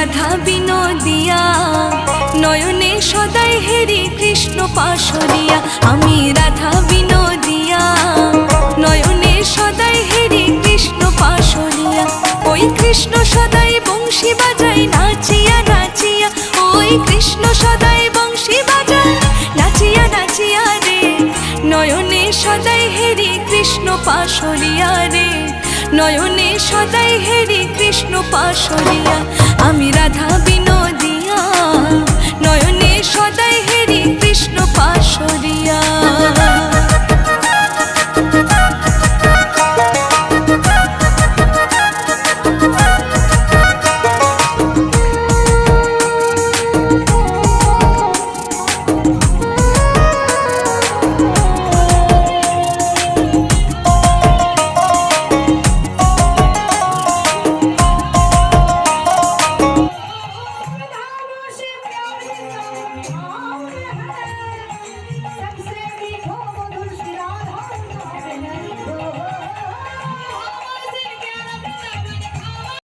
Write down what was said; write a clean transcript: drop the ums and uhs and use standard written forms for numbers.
রাধা বিনোদিয়া, নয়নে সদাই হেরি কৃষ্ণ পাশরিয়া। আমি রাধা বিনোদিয়া, নয়নে সদাই হেরি কৃষ্ণ পাশরিয়া। ওই কৃষ্ণ সদাই বংশী বাজাই নাচিয়া নাচিয়া, ওই কৃষ্ণ সদাই বংশী বাজাই নাচিয়া নাচিয়া রে। নয়নে সদাই হেরি কৃষ্ণ পাশরিয়া রে, নয়নে সদাই হেরি কৃষ্ণ পাশরিয়া। আমি